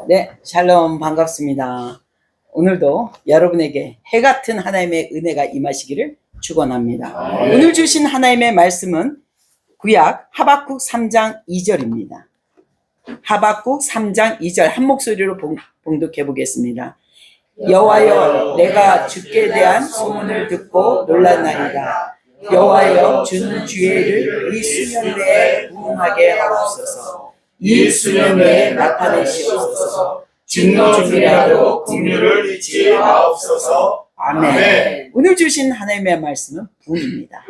네, 샬롬 반갑습니다. 오늘도 여러분에게 해 같은 하나님의 은혜가 임하시기를 축원합니다. 오늘 주신 하나님의 말씀은 구약 하박국 3장 2절입니다. 하박국 3장 2절 한 목소리로 봉독해 보겠습니다. 여호와여, 내가 주께 대한 소문을 듣고 놀랐나이다. 여호와여, 주는 주의를 이 수년 내에 부응하게 하옵소서. 이 수년 내에 나타내시옵소서. 증거 중이라도 긍휼을 잊지 마옵소서. 아멘. 오늘 주신 하나님의 말씀은 부흥입니다.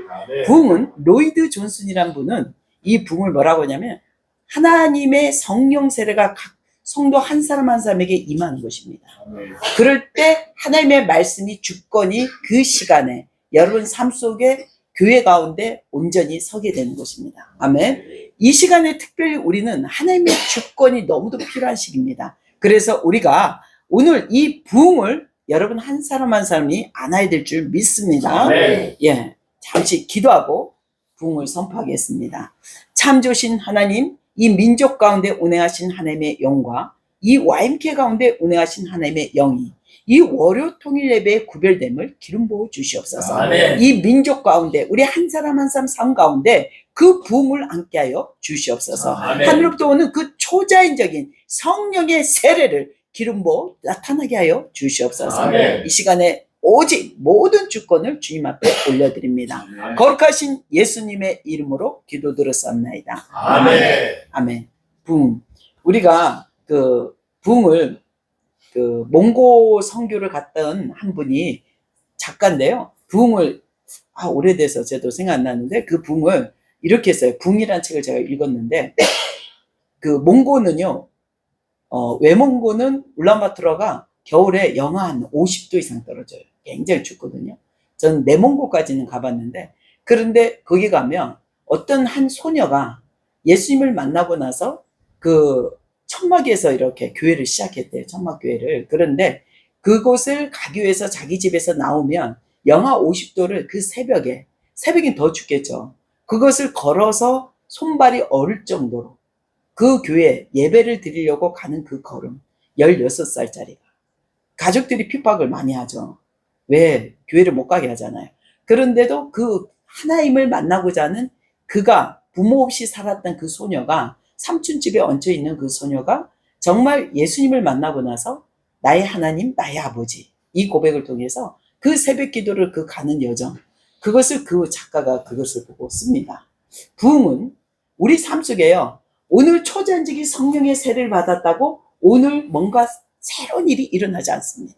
부흥은 로이드 존슨이란 분은 이 부흥을 뭐라고 하냐면 하나님의 성령 세례가 각 성도 한 사람 한 사람에게 임하는 것입니다. 그럴 때 하나님의 말씀이 주권이 그 시간에 여러분 삶 속에 교회 가운데 온전히 서게 되는 것입니다. 아멘. 이 시간에 특별히 우리는 하나님의 주권이 너무도 필요한 시기입니다. 그래서 우리가 오늘 이 부흥을 여러분 한 사람 한 사람이 안아야 될 줄 믿습니다. 예, 잠시 기도하고 부흥을 선포하겠습니다. 참 좋으신 하나님, 이 민족 가운데 운행하신 하나님의 영과 이 YMK 가운데 운행하신 하나님의 영이 이 월요 통일 예배의 구별됨을 기름 부어 주시옵소서. 아멘. 이 민족 가운데 우리 한 사람 한 사람 삶 가운데 그 부흥을 안게 하여 주시옵소서. 아멘. 하늘로부터 오는 그 초자연적인 성령의 세례를 기름 부어 나타나게 하여 주시옵소서. 아멘. 이 시간에 오직 모든 주권을 주님 앞에 올려드립니다. 아멘. 거룩하신 예수님의 이름으로 기도드렸사옵나이다. 아멘. 아멘. 부흥. 우리가 그 부흥을 몽고 선교를 갔던 한 분이 작가인데요. 부흥을 오래돼서 저도 생각 안 나는데 그 부흥을 이렇게 했어요. 부흥이라는 책을 제가 읽었는데 그 몽고는요. 외몽고는 울란바토르가 겨울에 영하 한 50도 이상 떨어져요. 굉장히 춥거든요. 전 내몽고까지는 가봤는데 그런데 거기 가면 어떤 한 소녀가 예수님을 만나고 나서 그 천막에서 이렇게 교회를 시작했대요. 천막교회를. 그런데 그곳을 가기 위해서 자기 집에서 나오면 영하 50도를 그 새벽엔 더 춥겠죠. 그것을 걸어서 손발이 얼을 정도로 그 교회 예배를 드리려고 가는 그 걸음. 16살짜리가. 가족들이 핍박을 많이 하죠. 왜? 교회를 못 가게 하잖아요. 그런데도 그 하나님을 만나고자 하는 그가 부모 없이 살았던 그 소녀가 삼촌집에 얹혀있는 그 소녀가 정말 예수님을 만나고 나서 나의 하나님, 나의 아버지 이 고백을 통해서 그 새벽 기도를 그 가는 여정 그것을 그 작가가 그것을 보고 씁니다. 부흥은 우리 삶 속에요. 오늘 초자연적인 성령의 세례를 받았다고 오늘 뭔가 새로운 일이 일어나지 않습니다.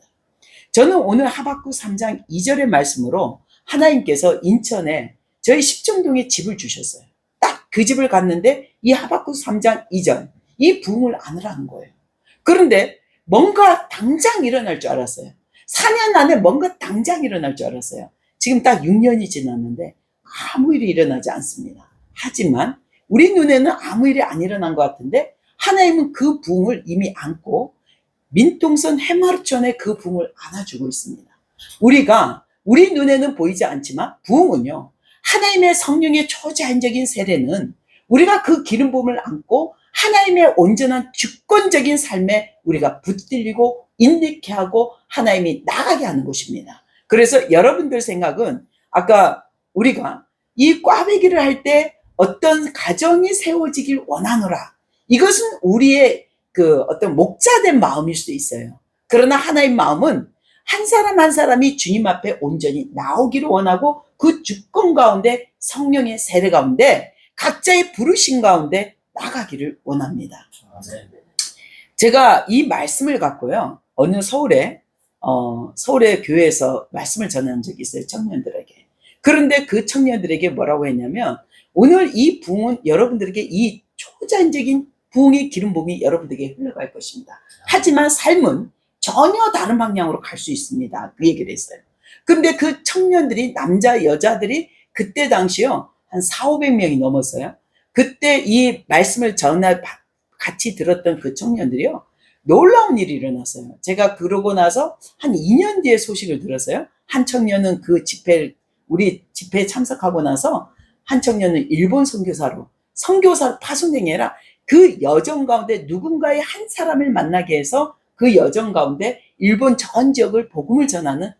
저는 오늘 하박국 3장 2절의 말씀으로 하나님께서 인천에 저희 십정동에 집을 주셨어요. 딱 그 집을 갔는데 이 하박국 3장 2절 이 부흥을 안으라는 거예요. 그런데 뭔가 당장 일어날 줄 알았어요. 4년 안에 뭔가 당장 일어날 줄 알았어요. 지금 딱 6년이 지났는데 아무 일이 일어나지 않습니다. 하지만 우리 눈에는 아무 일이 안 일어난 것 같은데 하나님은 그 부흥을 이미 안고 민통선 해마루촌에 그 부흥을 안아주고 있습니다. 우리 눈에는 보이지 않지만 부흥은요. 하나님의 성령의 초자연적인 세례는 우리가 그 기름 부음을 안고 하나님의 온전한 주권적인 삶에 우리가 붙들리고 인내케 하고 하나님이 나가게 하는 것입니다. 그래서 여러분들 생각은 아까 우리가 이 꽈배기를 할 때 어떤 가정이 세워지길 원하노라. 이것은 우리의 그 어떤 목자된 마음일 수도 있어요. 그러나 하나님 마음은 한 사람 한 사람이 주님 앞에 온전히 나오기를 원하고 그 주권 가운데 성령의 세례 가운데 각자의 부르심 가운데 나가기를 원합니다. 제가 이 말씀을 갖고요. 어느 서울의 교회에서 말씀을 전한 적이 있어요. 청년들에게. 그런데 그 청년들에게 뭐라고 했냐면 오늘 이 부흥은 여러분들에게 이 초자연적인 부흥의 기름 부음이 여러분들에게 흘러갈 것입니다. 하지만 삶은 전혀 다른 방향으로 갈 수 있습니다. 그 얘기를 했어요. 근데 그 청년들이 남자 여자들이 그때 당시요 한 400~500명이 넘었어요. 그때 이 말씀을 전날 같이 들었던 그 청년들이요 놀라운 일이 일어났어요. 제가 그러고 나서 한 2년 뒤에 소식을 들었어요. 한 청년은 우리 집회에 참석하고 나서 한 청년은 일본 선교사로 파송행이 아니라 그 여정 가운데 누군가의 한 사람을 만나게 해서 그 여정 가운데 일본 전 지역을 복음을 전하는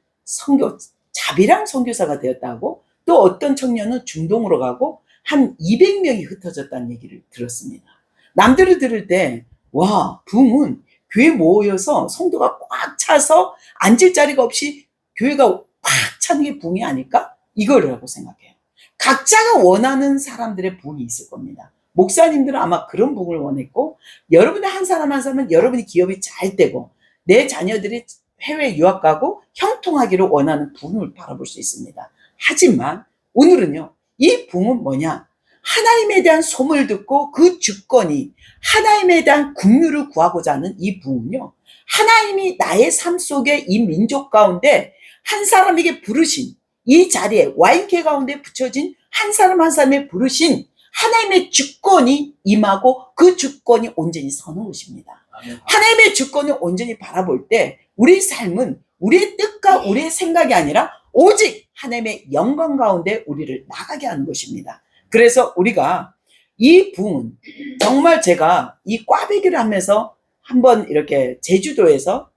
자비랑 선교사가 되었다고, 또 어떤 청년은 중동으로 가고 한 200명이 흩어졌다는 얘기를 들었습니다. 남들을 들을 때, 와, 붕은 교회 모여서 성도가 꽉 차서 앉을 자리가 없이 교회가 꽉 차는 게 붕이 아닐까? 이거라고 생각해요. 각자가 원하는 사람들의 붕이 있을 겁니다. 목사님들은 아마 그런 붕을 원했고, 여러분의 한 사람 한 사람은 여러분이 기업이 잘 되고 내 자녀들이 해외 유학 가고 형통하기를 원하는 붕을 바라볼 수 있습니다. 하지만 오늘은요, 이 붕은 뭐냐? 하나님에 대한 소문을 듣고 그 주권이 하나님에 대한 국류를 구하고자 하는 이 붕은요, 하나님이 나의 삶 속에 이 민족 가운데 한 사람에게 부르신, 이 자리에 와인캐 가운데 붙여진 한 사람 한 사람의 부르신 하나님의 주권이 임하고 그 주권이 온전히 서는 것입니다. 하나님의 주권을 온전히 바라볼 때 우리 삶은 우리의 뜻과 우리의 생각이 아니라 오직 하나님의 영광 가운데 우리를 나가게 하는 것입니다. 그래서 우리가 이 붕은 정말, 제가 이 꽈배기를 하면서 한번 이렇게 제주도에서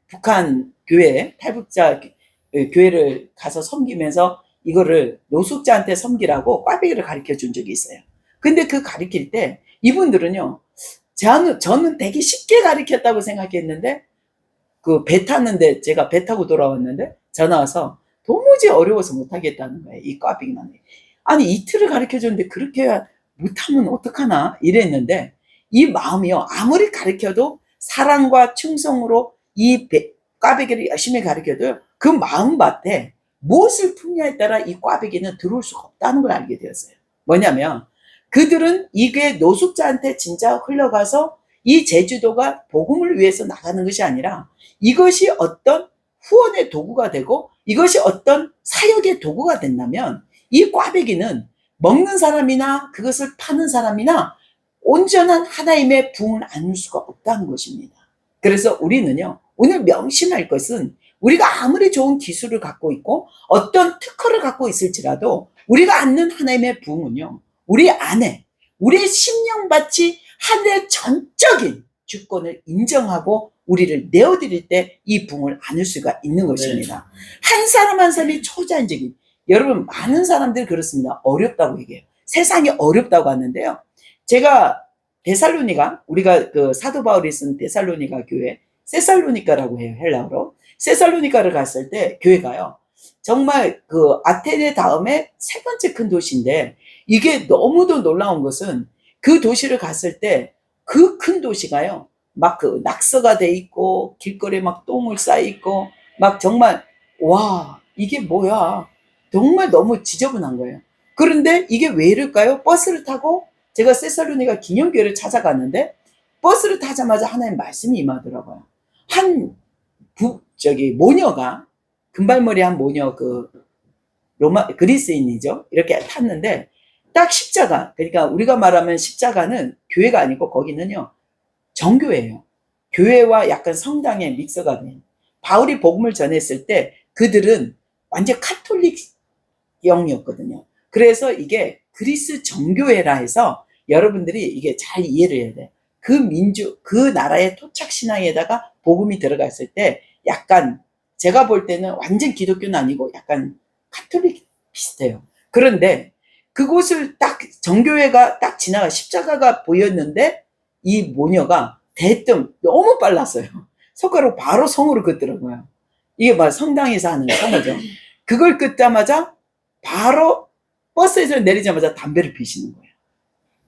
북한 교회, 탈북자 교회를 가서 섬기면서 이거를 노숙자한테 섬기라고 꽈배기를 가르쳐 준 적이 있어요. 근데 그 가르칠 때 이분들은요, 저는 되게 쉽게 가르쳤다고 생각했는데, 그 배 탔는데, 제가 배 타고 돌아왔는데 전화 와서 도무지 어려워서 못하겠다는 거예요. 이 꽈배기만. 아니, 이틀을 가르쳐 줬는데 그렇게 못하면 어떡하나 이랬는데, 이 마음이요, 아무리 가르쳐도 사랑과 충성으로 이 꽈배기를 열심히 가르쳐도 그 마음밭에 무엇을 품냐에 따라 이 꽈배기는 들어올 수가 없다는 걸 알게 되었어요. 뭐냐면, 그들은 이게 노숙자한테 진짜 흘러가서 이 제주도가 복음을 위해서 나가는 것이 아니라 이것이 어떤 후원의 도구가 되고 이것이 어떤 사역의 도구가 된다면, 이 꽈배기는 먹는 사람이나 그것을 파는 사람이나 온전한 하나님의 부흥을 안을 수가 없다는 것입니다. 그래서 우리는요, 오늘 명심할 것은, 우리가 아무리 좋은 기술을 갖고 있고 어떤 특허를 갖고 있을지라도 우리가 안는 하나님의 부흥은요, 우리 안에 우리의 심령밭이 하늘의 전적인 주권을 인정하고 우리를 내어드릴 때 이 부흥을 안을 수가 있는 것입니다. 한 사람 한 사람이 초자연적인, 여러분, 많은 사람들이 그렇습니다. 어렵다고 얘기해요. 세상이 어렵다고 하는데요, 제가 데살로니가, 우리가 그 사도 바울이 쓴 데살로니가 교회, 세살로니카라고 해요, 헬라어로. 세살로니카를 갔을 때 교회가요, 정말 그 아테네 다음에 세 번째 큰 도시인데, 이게 너무도 놀라운 것은 그 도시를 갔을 때 그 큰 도시가요, 막 그 낙서가 돼 있고 길거리에 막 똥을 쌓여 있고 막 정말, 와, 이게 뭐야, 정말 너무 지저분한 거예요. 그런데 이게 왜 이럴까요? 버스를 타고 제가 세살로니가 기념교회를 찾아갔는데 버스를 타자마자 하나님 말씀이 임하더라고요. 모녀가, 금발머리 한 모녀, 그 그리스인이죠. 이렇게 탔는데 딱 십자가, 그러니까 우리가 말하면 십자가는 교회가 아니고 거기는요, 정교회예요. 교회와 약간 성당의 믹서가 된. 바울이 복음을 전했을 때 그들은 완전 카톨릭 영이었거든요. 그래서 이게 그리스 정교회라 해서 여러분들이 이게 잘 이해를 해야 돼. 그 민족, 그 나라의 토착 신앙에다가 복음이 들어갔을 때 약간, 제가 볼 때는 완전 기독교는 아니고 약간 카톨릭 비슷해요. 그런데 그곳을 딱, 정교회가 딱 지나가 십자가가 보였는데 이 모녀가 대뜸 너무 빨랐어요. 손가락 바로 성으로 긋더라고요. 이게 막 성당에서 하는 성이죠. 그걸 긋자마자 바로 버스에서 내리자마자 담배를 피시는 거예요.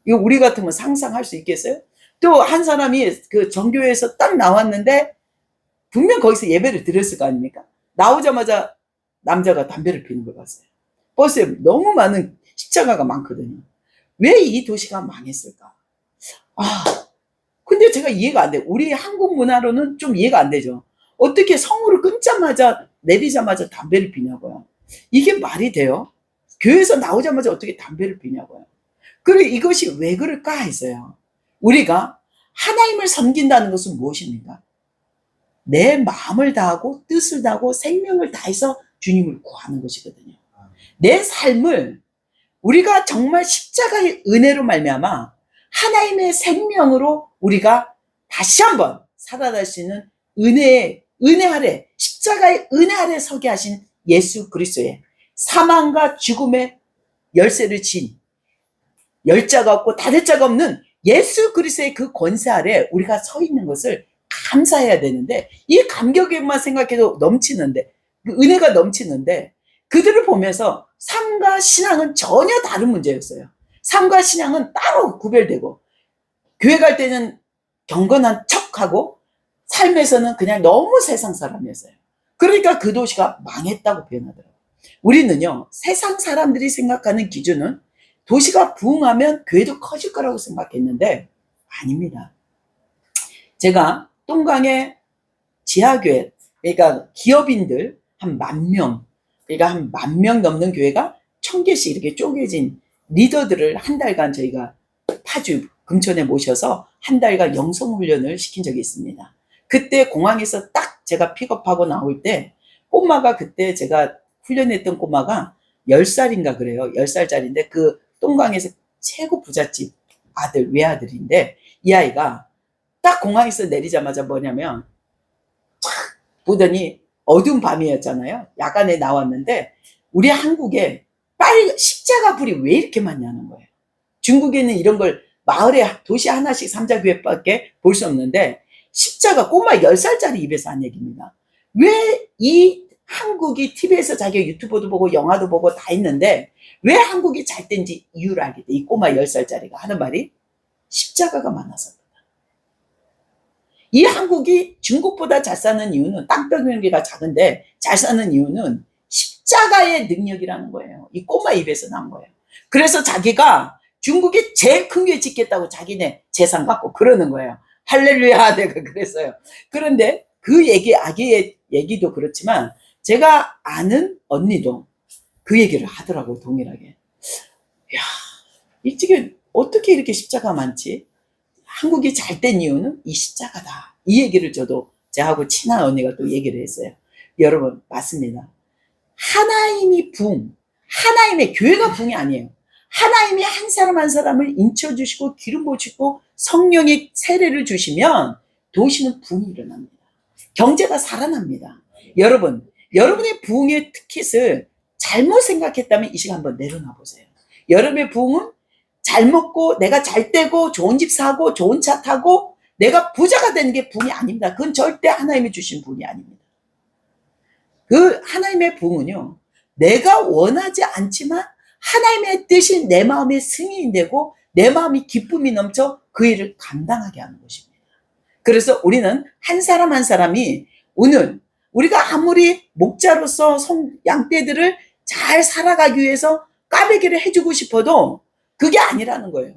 이거 우리 같으면 상상할 수 있겠어요? 또 한 사람이 그 정교회에서 딱 나왔는데 분명 거기서 예배를 드렸을 거 아닙니까? 나오자마자 남자가 담배를 피는 걸 봤어요. 버스에 너무 많은 십자가가 많거든요. 왜 이 도시가 망했을까? 근데 제가 이해가 안 돼요. 우리 한국 문화로는 좀 이해가 안 되죠. 어떻게 성으로 끊자마자, 내리자마자 담배를 피냐고요. 이게 말이 돼요? 교회에서 나오자마자 어떻게 담배를 피냐고요. 그리고 이것이 왜 그럴까 했어요. 우리가 하나님을 섬긴다는 것은 무엇입니까? 내 마음을 다하고 뜻을 다하고 생명을 다해서 주님을 구하는 것이거든요. 내 삶을 우리가 정말 십자가의 은혜로 말미암아 하나님의 생명으로 우리가 다시 한번 살아날 수 있는 은혜 아래, 십자가의 은혜 아래 서게 하신 예수 그리스도의 사망과 죽음의 열쇠를 진, 열자가 없고 닫을 자가 없는 예수 그리스도의 그 권세 아래 우리가 서 있는 것을 감사해야 되는데, 이 감격에만 생각해도 넘치는데, 은혜가 넘치는데, 그들을 보면서 삶과 신앙은 전혀 다른 문제였어요. 삶과 신앙은 따로 구별되고, 교회 갈 때는 경건한 척하고 삶에서는 그냥 너무 세상 사람이었어요. 그러니까 그 도시가 망했다고 표현하더라고요. 우리는요, 세상 사람들이 생각하는 기준은 도시가 부흥하면 교회도 커질 거라고 생각했는데 아닙니다. 제가 똥강의 지하교회, 그러니까 기업인들 한 10,000명, 그러니까 한 10,000명 넘는 교회가 1,000개씩 이렇게 쪼개진 리더들을 한 달간 저희가 파주 금천에 모셔서 한 달간 영성훈련을 시킨 적이 있습니다. 그때 공항에서 딱 제가 픽업하고 나올 때 꼬마가, 그때 제가 훈련했던 꼬마가 10살인가 그래요. 10살짜리인데 그 똥강에서 최고 부잣집 아들, 외아들인데, 이 아이가 딱 공항에서 내리자마자 뭐냐면 탁 보더니 어두운 밤이었잖아요. 야간에 나왔는데 우리 한국에 십자가 불이 왜 이렇게 많냐는 거예요. 중국에는 이런 걸 마을에 도시 하나씩 삼자교회밖에 볼 수 없는데 십자가, 꼬마 10살짜리 입에서 한 얘기입니다. 왜 이 한국이 TV에서 자기가 유튜브도 보고 영화도 보고 다 있는데 왜 한국이 잘 된지 이유를 알게 돼. 이 꼬마 10살짜리가 하는 말이 십자가가 많아서. 이 한국이 중국보다 잘 사는 이유는, 땅덩어리가 작은데 잘 사는 이유는 십자가의 능력이라는 거예요. 이 꼬마 입에서 나온 거예요. 그래서 자기가 중국이 제일 큰 교회 짓겠다고 자기네 재산 갖고 그러는 거예요. 할렐루야, 내가 그랬어요. 그런데 그 얘기, 아기의 얘기도 그렇지만 제가 아는 언니도 그 얘기를 하더라고, 동일하게. 야, 일찍이 어떻게 이렇게 십자가 많지? 한국이 잘 된 이유는 이 십자가다. 이 얘기를 저도 저하고 친한 언니가 또 얘기를 했어요. 여러분, 맞습니다. 하나님이 하나님의 교회가 붕이 아니에요. 하나님이 한 사람 한 사람을 인쳐주시고 기름 부으시고 성령의 세례를 주시면 도시는 붕이 일어납니다. 경제가 살아납니다. 여러분, 여러분의 부흥의 티켓을 잘못 생각했다면 이 시간 한번 내려놔 보세요. 여러분의 부흥은 잘 먹고 내가 잘 되고 좋은 집 사고 좋은 차 타고 내가 부자가 되는 게 부흥이 아닙니다. 그건 절대 하나님이 주신 부흥이 아닙니다. 그 하나님의 부흥은요, 내가 원하지 않지만 하나님의 뜻이 내 마음에 승인이 되고 내 마음이 기쁨이 넘쳐 그 일을 감당하게 하는 것입니다. 그래서 우리는 한 사람 한 사람이 오늘 우리가 아무리 목자로서 양떼들을 잘 살아가기 위해서 꽈배기를 해주고 싶어도 그게 아니라는 거예요.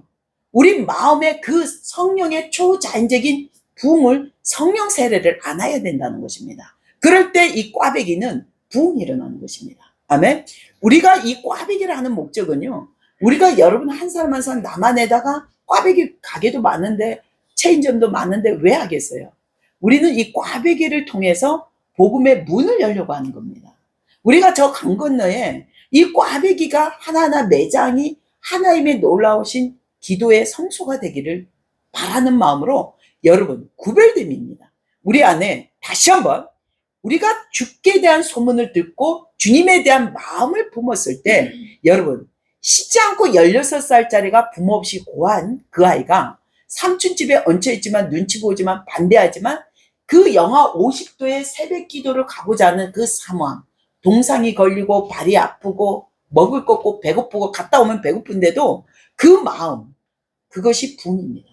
우리 마음에 그 성령의 초자연적인 부흥을, 성령 세례를 안아야 된다는 것입니다. 그럴 때 이 꽈배기는 부흥이 일어나는 것입니다. 아멘. 우리가 이 꽈배기를 하는 목적은요, 우리가 여러분 한 사람 한 사람 남아내다가 꽈배기 가게도 많은데 체인점도 많은데 왜 하겠어요? 우리는 이 꽈배기를 통해서 복음의 문을 열려고 하는 겁니다. 우리가 저 강 건너에 이 꽈배기가 하나하나 매장이 하나님의 놀라우신 기도의 성소가 되기를 바라는 마음으로 여러분, 구별됨입니다. 우리 안에 다시 한번 우리가 주께 대한 소문을 듣고 주님에 대한 마음을 품었을 때 여러분, 쉬지 않고 16살짜리가 부모 없이 고한 그 아이가 삼촌집에 얹혀있지만 눈치 보지만 반대하지만 그 영하 50도의 새벽 기도를 가고자 하는 그 사모함, 동상이 걸리고 발이 아프고 먹을 거 없고 배고프고 갔다 오면 배고픈데도 그 마음, 그것이 부흥입니다.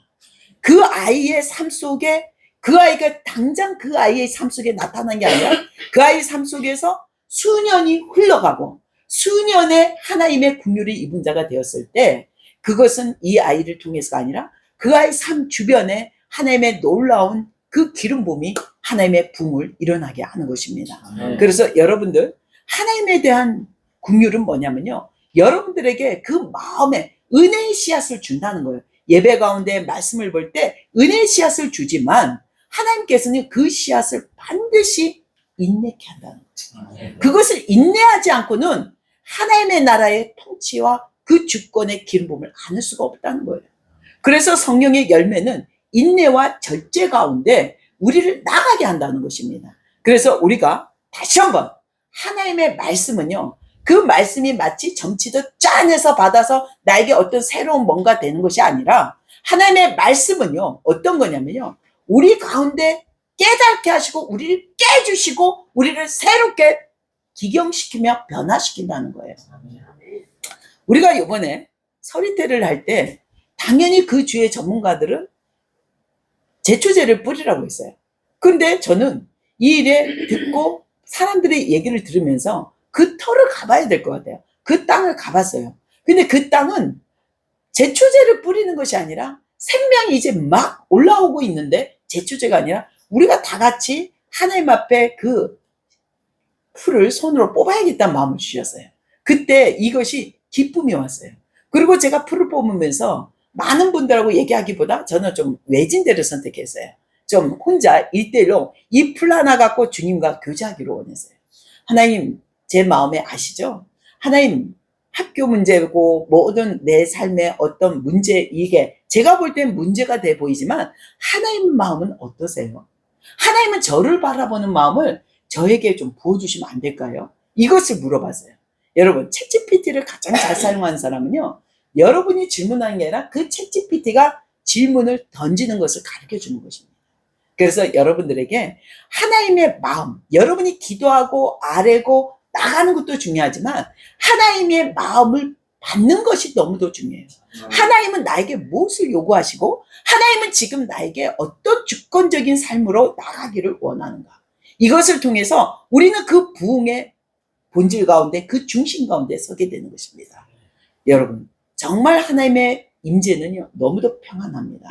그 아이의 삶 속에, 그 아이가 당장 그 아이의 삶 속에 나타난 게 아니라 그 아이의 삶 속에서 수년이 흘러가고 수년의 하나님의 긍휼을 입은 자가 되었을 때 그것은 이 아이를 통해서가 아니라 그 아이 삶 주변에 하나님의 놀라운 그 기름 부음이 하나님의 부흥을 일어나게 하는 것입니다. 그래서 여러분들, 하나님에 대한 긍휼은 뭐냐면요, 여러분들에게 그 마음에 은혜의 씨앗을 준다는 거예요. 예배 가운데 말씀을 볼 때 은혜의 씨앗을 주지만 하나님께서는 그 씨앗을 반드시 인내케 한다는 거죠. 그것을 인내하지 않고는 하나님의 나라의 통치와 그 주권의 기름 부음을 안을 수가 없다는 거예요. 그래서 성령의 열매는 인내와 절제 가운데 우리를 나가게 한다는 것입니다. 그래서 우리가 다시 한번 하나님의 말씀은요, 그 말씀이 마치 정치적 짠해서 받아서 나에게 어떤 새로운 뭔가 되는 것이 아니라 하나님의 말씀은요, 어떤 거냐면요, 우리 가운데 깨닫게 하시고 우리를 깨주시고 우리를 새롭게 기경시키며 변화시킨다는 거예요. 우리가 이번에 서리태를 할 때 당연히 그 주의 전문가들은 제초제를 뿌리라고 했어요. 근데 저는 이 일에 듣고 사람들의 얘기를 들으면서 그 터를 가봐야 될 것 같아요. 그 땅을 가봤어요. 근데 그 땅은 제초제를 뿌리는 것이 아니라 생명이 이제 막 올라오고 있는데, 제초제가 아니라 우리가 다 같이 하나님 앞에 그 풀을 손으로 뽑아야겠다는 마음을 주셨어요. 그때 이것이 기쁨이 왔어요. 그리고 제가 풀을 뽑으면서 많은 분들하고 얘기하기보다 저는 좀 외진데를 선택했어요. 좀 혼자 1대1로 이 풀 하나 갖고 주님과 교제하기로 원했어요. 하나님, 제 마음에 아시죠? 하나님, 학교 문제고 모든 내 삶의 어떤 문제, 이게 제가 볼 땐 문제가 돼 보이지만 하나님 마음은 어떠세요? 하나님은 저를 바라보는 마음을 저에게 좀 부어주시면 안 될까요? 이것을 물어봤어요. 여러분, 챗GPT를 가장 잘 사용하는 사람은요, 여러분이 질문하는 게 아니라 그 챗GPT가 질문을 던지는 것을 가르쳐 주는 것입니다. 그래서 여러분들에게 하나님의 마음, 여러분이 기도하고 아뢰고 나가는 것도 중요하지만 하나님의 마음을 받는 것이 너무도 중요해요. 하나님은 나에게 무엇을 요구하시고 하나님은 지금 나에게 어떤 주권적인 삶으로 나가기를 원하는가. 이것을 통해서 우리는 그 부흥의 본질 가운데, 그 중심 가운데 서게 되는 것입니다. 여러분, 정말 하나님의 임재는요, 너무도 평안합니다.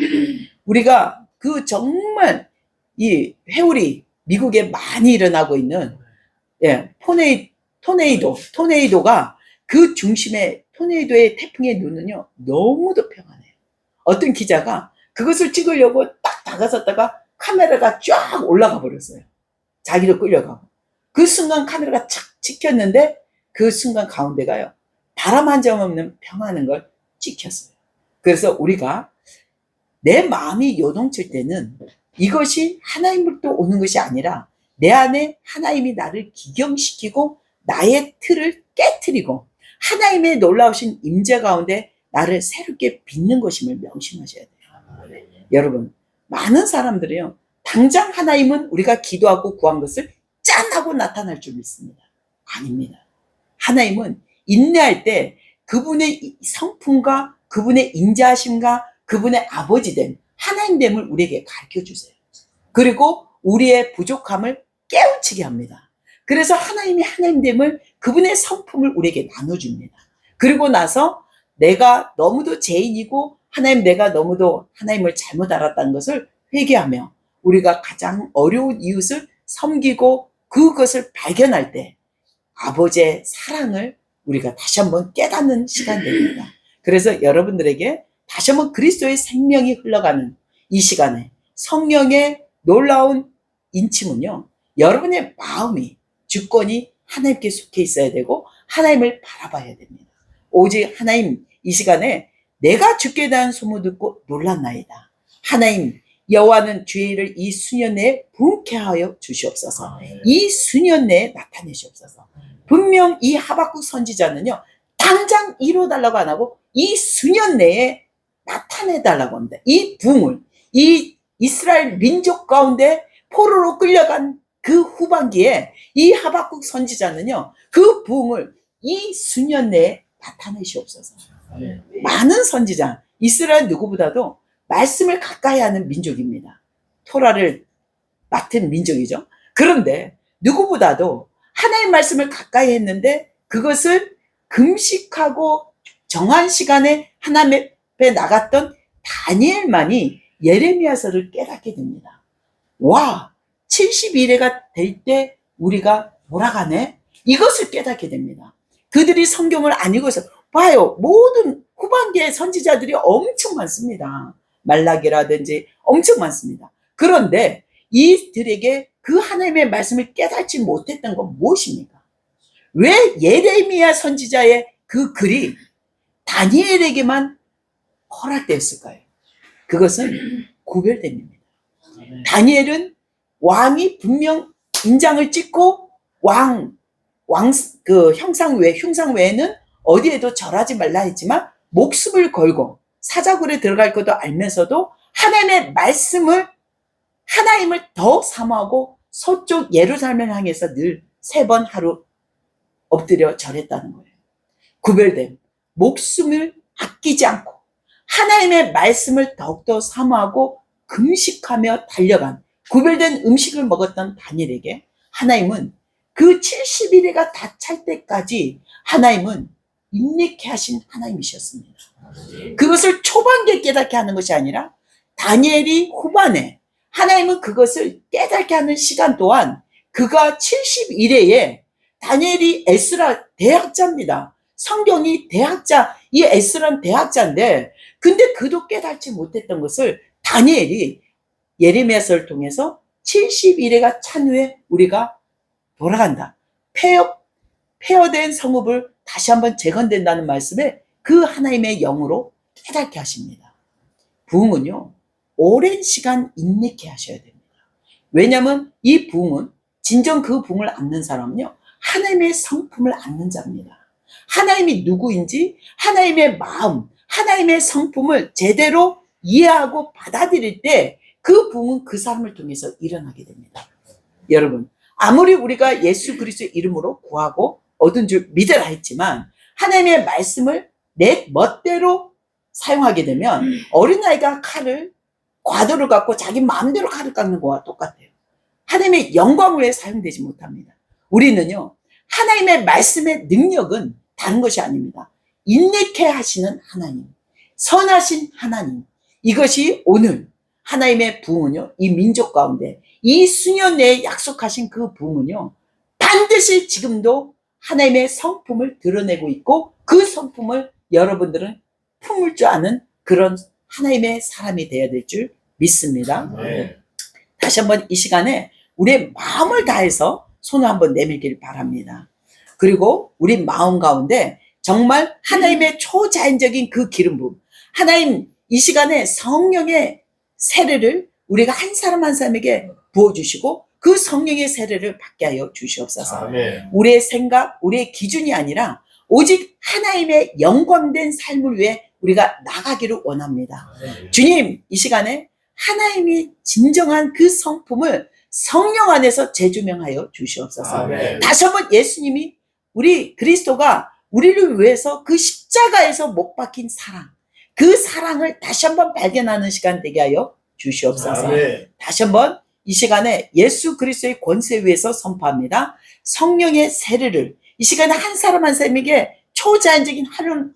우리가 그 정말 이 회오리, 미국에 많이 일어나고 있는 토네이도가 그 중심에, 토네이도의 태풍의 눈은요, 너무도 평안해요. 어떤 기자가 그것을 찍으려고 딱 다가섰다가 카메라가 쫙 올라가 버렸어요. 자기도 끌려가고. 그 순간 카메라가 착 찍혔는데 그 순간 가운데가요, 바람 한 점 없는 평안한 걸 찍혔어요. 그래서 우리가 내 마음이 요동칠 때는 이것이 하나님으로부터 오는 것이 아니라 내 안에 하나님이 나를 기경시키고 나의 틀을 깨트리고 하나님의 놀라우신 임재 가운데 나를 새롭게 빚는 것임을 명심하셔야 돼요. 여러분, 많은 사람들이요, 당장 하나님은 우리가 기도하고 구한 것을 짠 하고 나타날 줄 믿습니다. 아닙니다. 하나님은 인내할 때 그분의 성품과 그분의 인자하심과 그분의 아버지됨, 하나님됨을 우리에게 가르쳐 주세요. 그리고 우리의 부족함을 깨우치게 합니다. 그래서 하나님이 하나님됨을, 그분의 성품을 우리에게 나눠줍니다. 그리고 나서 내가 너무도 죄인이고 하나님, 내가 너무도 하나님을 잘못 알았다는 것을 회개하며 우리가 가장 어려운 이웃을 섬기고 그것을 발견할 때 아버지의 사랑을 우리가 다시 한번 깨닫는 시간이 됩니다. 그래서 여러분들에게 다시 한번 그리스도의 생명이 흘러가는 이 시간에 성령의 놀라운 인침은요, 여러분의 마음이, 주권이 하나님께 속해 있어야 되고 하나님을 바라봐야 됩니다. 오직 하나님, 이 시간에 내가 주께 대한 소문 듣고 놀랐나이다. 하나님, 여호와는 주의 일을 이 수년 내에 부흥케 하여 주시옵소서. 이 수년 내에 나타내시옵소서. 분명 이 하박국 선지자는요, 당장 이루어달라고 안 하고 이 수년 내에 나타내달라고 합니다. 이 부흥을, 이 이스라엘 민족 가운데 포로로 끌려간 그 후반기에 이 하박국 선지자는요, 그 부흥을 이 수년 내에 나타내시옵소서. 많은 선지자, 이스라엘 누구보다도 말씀을 가까이 하는 민족입니다. 토라를 맡은 민족이죠. 그런데 누구보다도 하나님의 말씀을 가까이 했는데 그것을 금식하고 정한 시간에 하나님 앞에 나갔던 다니엘만이 예레미야서를 깨닫게 됩니다. 와, 71회가 될 때 우리가 돌아가네? 이것을 깨닫게 됩니다. 그들이 성경을 안 읽어서 봐요. 모든 후반기의 선지자들이 엄청 많습니다. 말라기라든지 엄청 많습니다. 그런데 이들에게 그 하나님의 말씀을 깨닫지 못했던 건 무엇입니까? 왜 예레미야 선지자의 그 글이 다니엘에게만 허락되었을까요? 그것은 구별됨입니다. 다니엘은 왕이 분명 인장을 찍고 흉상 외에는 어디에도 절하지 말라 했지만 목숨을 걸고 사자굴에 들어갈 것도 알면서도 하나님을 더 사모하고 서쪽 예루살렘을 향해서 늘 3번 하루 엎드려 절했다는 거예요. 구별됨, 목숨을 아끼지 않고 하나님의 말씀을 더욱더 사모하고 금식하며 달려간 구별된 음식을 먹었던 다니엘에게 하나님은 그 70일에가 다 찰 때까지 하나님은 인내케 하신 하나님이셨습니다. 그것을 초반기에 깨닫게 하는 것이 아니라 다니엘이 후반에 하나님은 그것을 깨닫게 하는 시간 또한 그가 70일에 다니엘이 에스라 대학자입니다. 성경이 대학자, 이 에스라는 대학자인데 근데 그도 깨닫지 못했던 것을 다니엘이 예레미야서를 통해서 70일에가 찬 후에 우리가 돌아간다. 폐허된 성읍을 다시 한번 재건된다는 말씀에 그 하나님의 영으로 깨닫게 하십니다. 부흥은요, 오랜 시간 인내케 하셔야 됩니다. 왜냐하면 이 부흥은 진정 그 부흥을 안는 사람은요, 하나님의 성품을 안는 자입니다. 하나님이 누구인지 하나님의 마음, 하나님의 성품을 제대로 이해하고 받아들일 때 그 부흥은 그 사람을 통해서 일어나게 됩니다. 여러분, 아무리 우리가 예수 그리스도의 이름으로 구하고 얻은 줄 믿으라 했지만 하나님의 말씀을 내 멋대로 사용하게 되면 어린아이가 칼을 과도를 갖고 자기 마음대로 칼을 깎는 거와 똑같아요. 하나님의 영광을 위해 사용되지 못합니다. 우리는요, 하나님의 말씀의 능력은 다른 것이 아닙니다. 인내케 하시는 하나님, 선하신 하나님, 이것이 오늘 하나님의 부흥은요, 이 민족 가운데 이 수년 내에 약속하신 그 부흥은요, 반드시 지금도 하나님의 성품을 드러내고 있고 그 성품을 여러분들은 품을 줄 아는 그런 하나님의 사람이 되어야 될 줄 믿습니다. 다시 한번 이 시간에 우리의 마음을 다해서 손을 한번 내밀길 바랍니다. 그리고 우리 마음 가운데 정말 하나님의 초자연적인 그 기름 부음, 하나님 이 시간에 성령의 세례를 우리가 한 사람 한 사람에게 부어주시고 그 성령의 세례를 받게 하여 주시옵소서. 아멘. 우리의 생각, 우리의 기준이 아니라 오직 하나님의 영광된 삶을 위해 우리가 나가기를 원합니다. 아멘. 주님, 이 시간에 하나님이 진정한 그 성품을 성령 안에서 재조명하여 주시옵소서. 아멘. 다시 한번 예수님이 우리 그리스도가 우리를 위해서 그 십자가에서 못 박힌 사랑, 그 사랑을 다시 한번 발견하는 시간 되게 하여 주시옵소서. 아멘. 다시 한번 이 시간에 예수 그리스도의 권세 위에서 선포합니다. 성령의 세례를 이 시간에 한 사람 한 사람에게 초자연적인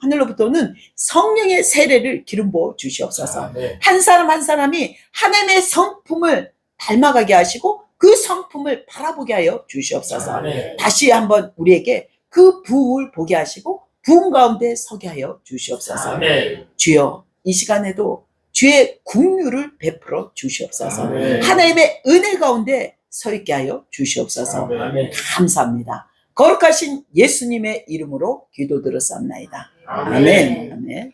하늘로부터는 성령의 세례를 기름 부어 주시옵소서. 아멘. 한 사람 한 사람이 하나님의 성품을 닮아가게 하시고 그 성품을 바라보게 하여 주시옵소서. 아멘. 다시 한번 우리에게 그 부흥을 보게 하시고 부흥 가운데 서게 하여 주시옵소서. 아멘. 주여, 이 시간에도 주의 긍휼을 베풀어 주시옵소서. 아멘. 하나님의 은혜 가운데 서 있게 하여 주시옵소서. 아멘. 감사합니다. 거룩하신 예수님의 이름으로 기도드렸사옵나이다. 아멘. 아멘. 아멘.